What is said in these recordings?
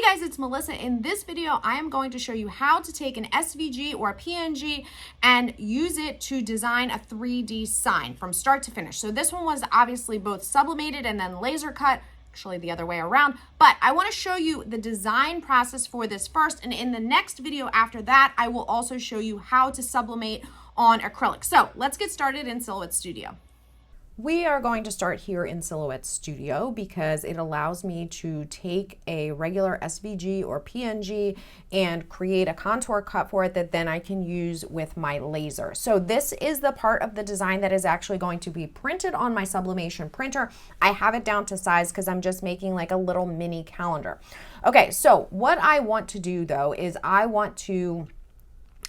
guys, it's Melissa. In this video, I am going to show you how to take an SVG or a PNG and use it to design a 3D sign from start to finish. So this one was obviously both sublimated and then laser cut, actually the other way around, but I want to show you the design process for this first, and in the next video after that, I will also show you how to sublimate on acrylic. So let's get started in Silhouette Studio. We are going to start here in Silhouette Studio because it allows me to take a regular SVG or PNG and create a contour cut for it that then I can use with my laser. So this is the part of the design that is actually going to be printed on my sublimation printer. I have it down to size because I'm just making like a little mini calendar. Okay, so what I want to do though is I want to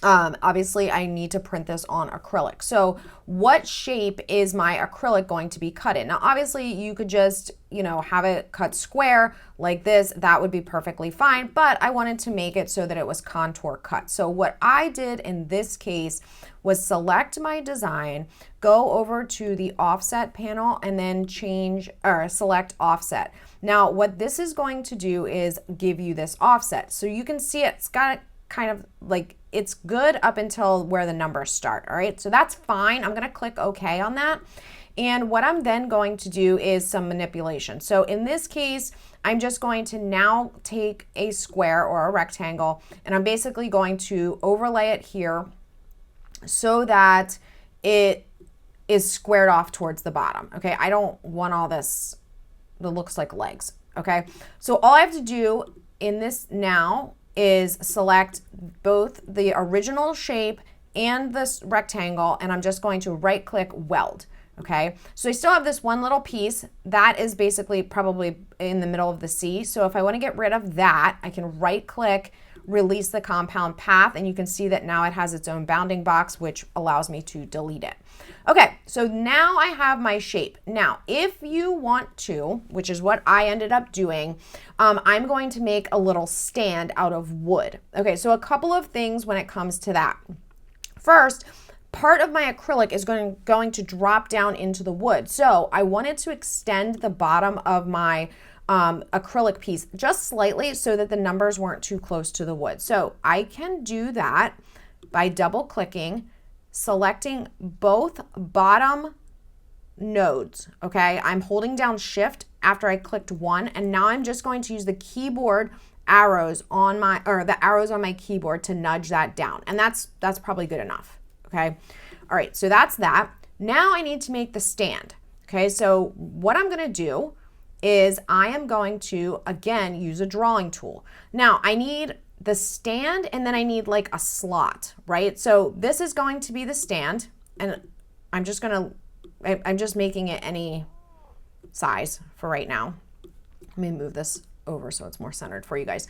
obviously I need to print this on acrylic. So what shape is my acrylic going to be cut in? Now, obviously you could just, have it cut square like this. That would be perfectly fine, but I wanted to make it so that it was contour cut. So what I did in this case was select my design, go over to the offset panel and then select offset. Now, what this is going to do is give you this offset. So you can see it's got kind of like, it's good up until where the numbers start. All right, so that's fine. I'm going to click OK on that. And what I'm then going to do is some manipulation. So in this case, I'm just going to now take a square or a rectangle, and I'm basically going to overlay it here so that it is squared off towards the bottom. Okay, I don't want all this that looks like legs. Okay, so all I have to do in this now is select both the original shape and this rectangle, and I'm just going to right click weld. Okay, so I still have this one little piece that is basically probably in the middle of the C. So if I want to get rid of that, I can right click, release the compound path, and you can see that now it has its own bounding box, which allows me to delete it. Okay, so now I have my shape. Now, if you want to, which is what I ended up doing, I'm going to make a little stand out of wood. Okay, so a couple of things when it comes to that. First, part of my acrylic is going to drop down into the wood. So I wanted to extend the bottom of my acrylic piece just slightly so that the numbers weren't too close to the wood. So I can do that by double clicking, selecting both bottom nodes. Okay, I'm holding down shift after I clicked one, and now I'm just going to use the keyboard arrows on my keyboard to nudge that down, and that's probably good enough. Okay, all right, so that's that. Now I need to make the stand. Okay, so what I'm going to do is I am going to again use a drawing tool. Now I need the stand, and then I need like a slot, right? So this is going to be the stand, and I'm just making it any size for right now. Let me move this over so it's more centered for you guys.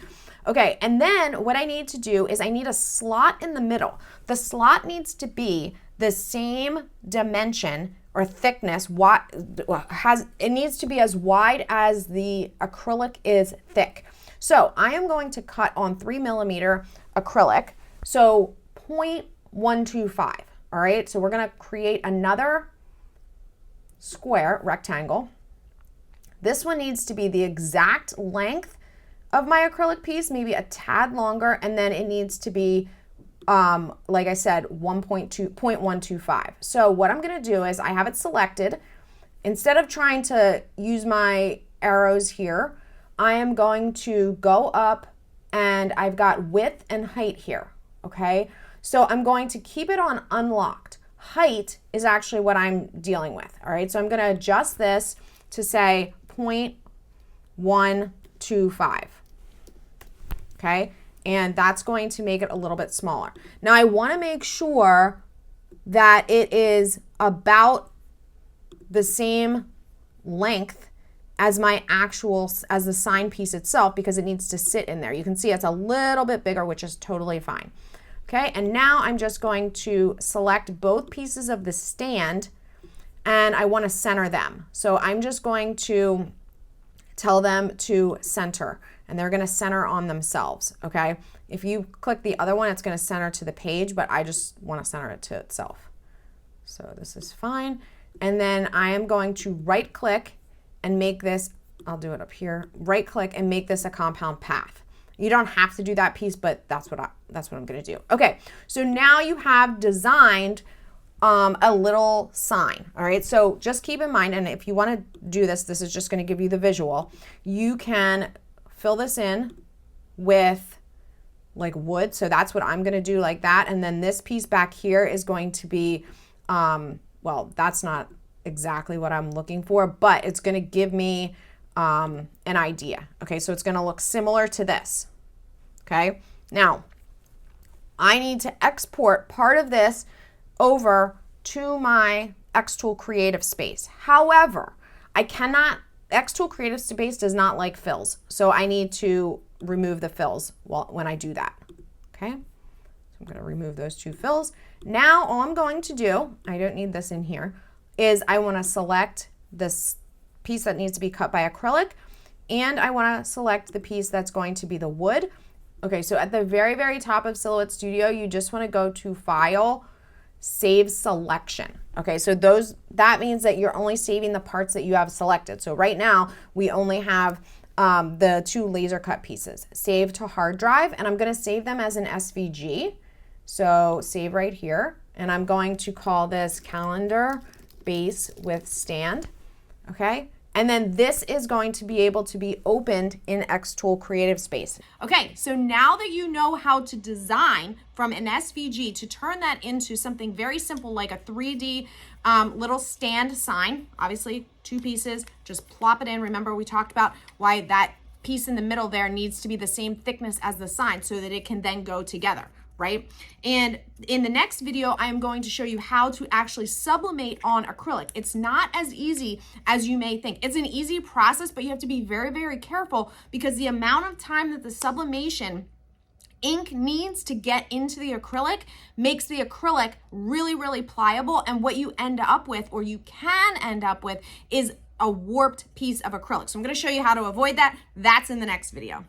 Okay, and then what I need to do is I need a slot in the middle. The slot needs to be the same dimension or thickness. It needs to be as wide as the acrylic is thick. So I am going to cut on 3mm acrylic, so 0.125. All right, so we're going to create another square rectangle. This one needs to be the exact length of my acrylic piece, maybe a tad longer, and then it needs to be, like I said, 0.125. So what I'm going to do is I have it selected. Instead of trying to use my arrows here, I am going to go up, and I've got width and height here. Okay, so I'm going to keep it on unlocked. Height is actually what I'm dealing with. All right, so I'm going to adjust this to say 0.125. Okay, and that's going to make it a little bit smaller. Now I want to make sure that it is about the same length as the sign piece itself, because it needs to sit in there. You can see it's a little bit bigger, which is totally fine. Okay, and now I'm just going to select both pieces of the stand, and I want to center them. So I'm just going to tell them to center, and they're going to center on themselves. Okay, if you click the other one, it's going to center to the page, but I just want to center it to itself. So this is fine. And then I am going to right click and make this, I'll do it up here, right click and make this a compound path. You don't have to do that piece, but that's what I'm gonna do. Okay, so now you have designed a little sign. All right, so just keep in mind, and if you want to do this, this is just going to give you the visual. You can fill this in with like wood. So that's what I'm going to do, like that. And then this piece back here is going to be, well, that's not exactly what I'm looking for, but it's going to give me an idea. Okay, so it's going to look similar to this. Okay, now I need to export part of this over to my xTool creative space. However, I cannot, xTool creative space does not like fills. So I need to remove the fills when I do that. Okay, so I'm going to remove those 2 fills. Now all I'm going to do, I don't need this in here, is I want to select this piece that needs to be cut by acrylic, and I want to select the piece that's going to be the wood. Okay, so at the very, very top of Silhouette Studio, you just want to go to File, Save Selection. Okay, so that means that you're only saving the parts that you have selected. So right now, we only have the 2 laser cut pieces. Save to hard drive, and I'm going to save them as an SVG. So save right here, and I'm going to call this Calendar Base with Stand. Okay, and then this is going to be able to be opened in xTool Creative Space. Okay, so now that you know how to design from an SVG to turn that into something very simple like a 3D little stand sign, obviously 2 pieces, just plop it in. Remember we talked about why that piece in the middle there needs to be the same thickness as the sign so that it can then go together, right? And in the next video, I am going to show you how to actually sublimate on acrylic. It's not as easy as you may think. It's an easy process, but you have to be very, very careful because the amount of time that the sublimation ink needs to get into the acrylic makes the acrylic really, really pliable. And what you end up with, or you can end up with, is a warped piece of acrylic. So I'm going to show you how to avoid that. That's in the next video.